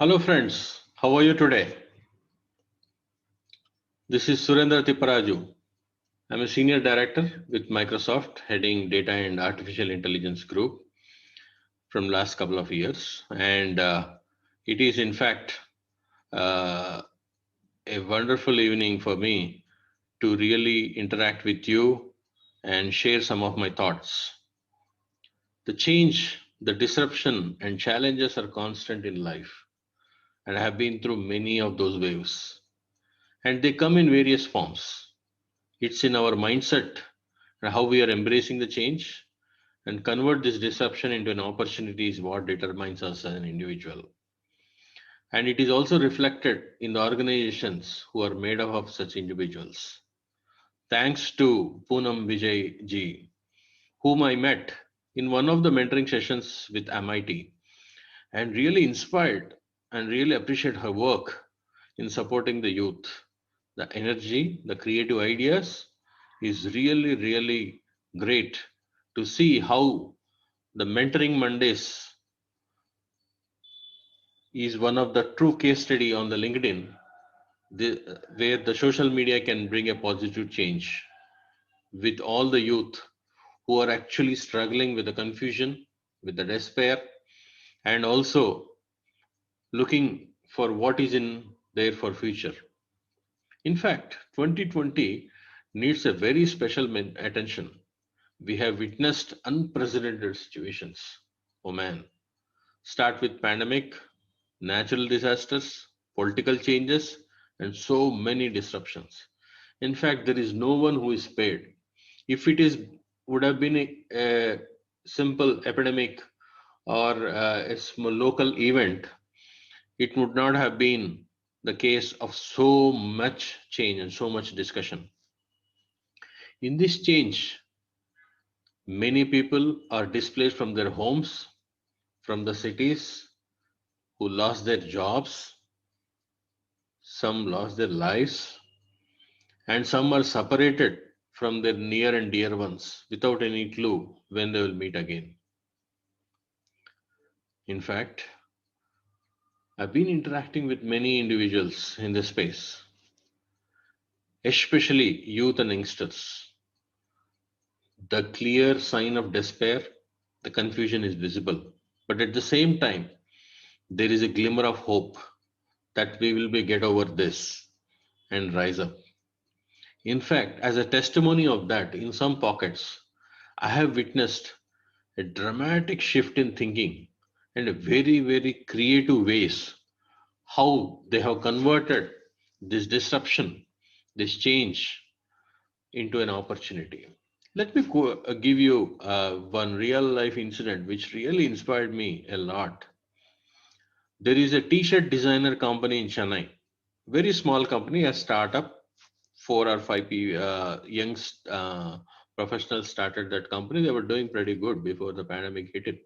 Hello, friends. How are you today? This is Surendra Tipparaju. I'm a senior director with Microsoft, heading data and artificial intelligence group from last couple of years, and it is in fact uh, a wonderful evening for me to really interact with you and share some of my thoughts. The change, the disruption, and challenges are constant in life, and I have been through many of those waves, and they come in various forms. It's in our mindset and how we are embracing the change and convert this disruption into an opportunity is what determines us as an individual. And it is also reflected in the organizations who are made up of such individuals. Thanks to Poonam Vijay ji, whom I met in one of the mentoring sessions with MIT and really inspired and really appreciate her work in supporting the youth. The energy, the creative ideas is really, really great to see how the Mentoring Mondays is one of the true case study on the LinkedIn where the social media can bring a positive change with all the youth who are actually struggling with the confusion, with the despair, and also looking for what is in there for future. In fact, 2020 needs a very special attention. We have witnessed unprecedented situations. Oh man, start with pandemic, natural disasters, political changes, and so many disruptions. In fact, there is no one who is spared. If it is would have been a simple epidemic or a small local event, it would not have been the case of so much change and so much discussion. In this change, many people are displaced from their homes, from the cities, who lost their jobs, some lost their lives, and some are separated from their near and dear ones without any clue when they will meet again. In fact, I've been interacting with many individuals in this space, especially youth and youngsters. The clear sign of despair, the confusion is visible. But at the same time, there is a glimmer of hope that we will be get over this and rise up. In fact, as a testimony of that, in some pockets, I have witnessed a dramatic shift in thinking and a very, very creative ways how they have converted this disruption, this change into an opportunity. Let me give you one real life incident which really inspired me a lot. There is a t-shirt designer company in Chennai, very small company, a startup. Four or five young professionals started that company. They were doing pretty good before the pandemic hit it.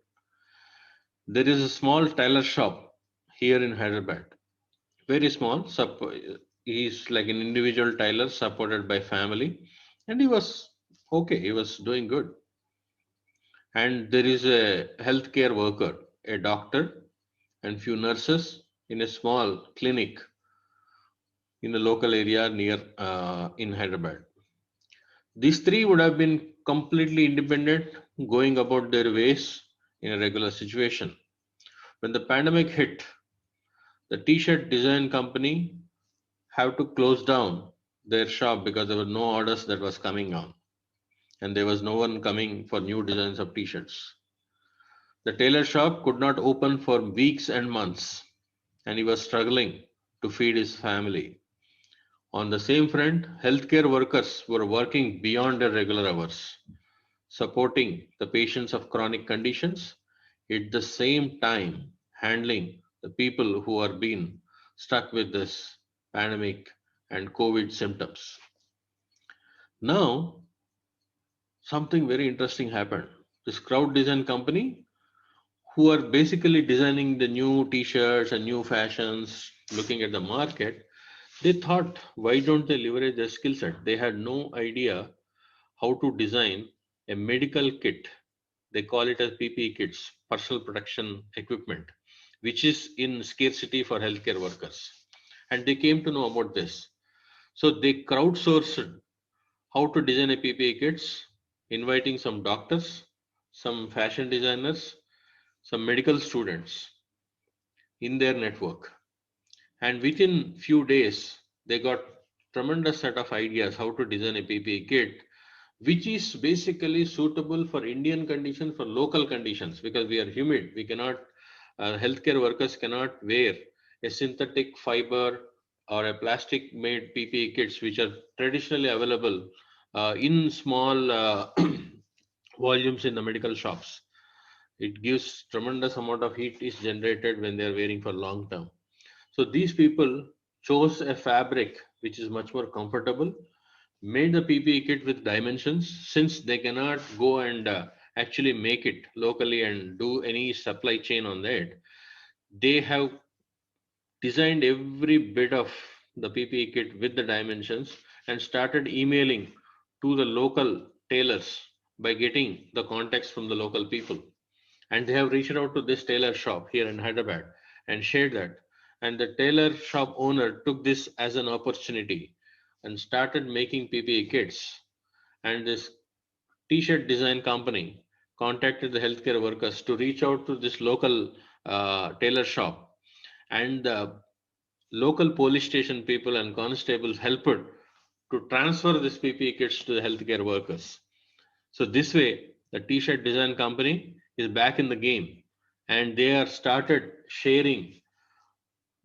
There is a small tailor shop here in Hyderabad, very small. He's like an individual tailor supported by family, and he was okay. He was doing good. And there is a healthcare worker, a doctor, and few nurses in a small clinic in a local area near in Hyderabad. These three would have been completely independent, going about their ways in a regular situation. When the pandemic hit, the t-shirt design company have to close down their shop because there were no orders that was coming on, and there was no one coming for new designs of t-shirts. The tailor shop could not open for weeks and months, and he was struggling to feed his family. On the same front, healthcare workers were working beyond their regular hours, supporting the patients of chronic conditions, at the same time handling the people who are being stuck with this pandemic and COVID symptoms. Now, something very interesting happened. This crowd design company, who are basically designing the new t-shirts and new fashions, looking at the market, they thought, why don't they leverage their skill set? They had no idea how to design a medical kit. They call it as PPE kits, personal protection equipment, which is in scarcity for healthcare workers. And they came to know about this. So they crowdsourced how to design a PPE kits, inviting some doctors, some fashion designers, some medical students in their network. And within few days, they got tremendous set of ideas how to design a PPE kit, which is basically suitable for Indian conditions, for local conditions, because we are humid. We cannot, healthcare workers cannot wear a synthetic fiber or a plastic made PPE kits, which are traditionally available in small volumes in the medical shops. It gives tremendous amount of heat is generated when they are wearing for long term. So these people chose a fabric which is much more comfortable, made the PPE kit with dimensions since they cannot go and actually make it locally and do any supply chain on that. They have designed every bit of the PPE kit with the dimensions and started emailing to the local tailors by getting the contacts from the local people. And they have reached out to this tailor shop here in Hyderabad and shared that. And the tailor shop owner took this as an opportunity and started making PPE kits. And this t-shirt design company contacted the healthcare workers to reach out to this local tailor shop, and the local police station people and constables helped to transfer this PPE kits to the healthcare workers. So this way, the T-shirt design company is back in the game, and they are started sharing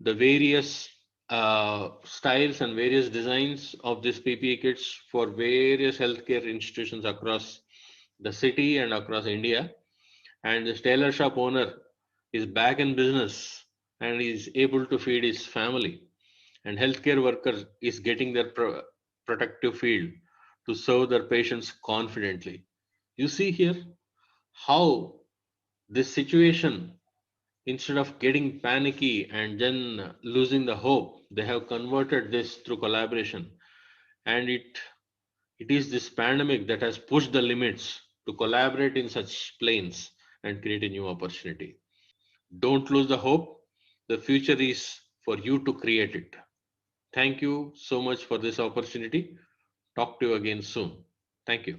the various styles and various designs of these PPE kits for various healthcare institutions across the city and across India. And this tailor shop owner is back in business and is able to feed his family. And healthcare workers is getting their protective field to serve their patients confidently. You see here how this situation, instead of getting panicky and then losing the hope, they have converted this through collaboration. And it is this pandemic that has pushed the limits to collaborate in such planes and create a new opportunity. Don't lose the hope. The future is for you to create it. Thank you so much for this opportunity. Talk to you again soon. Thank you.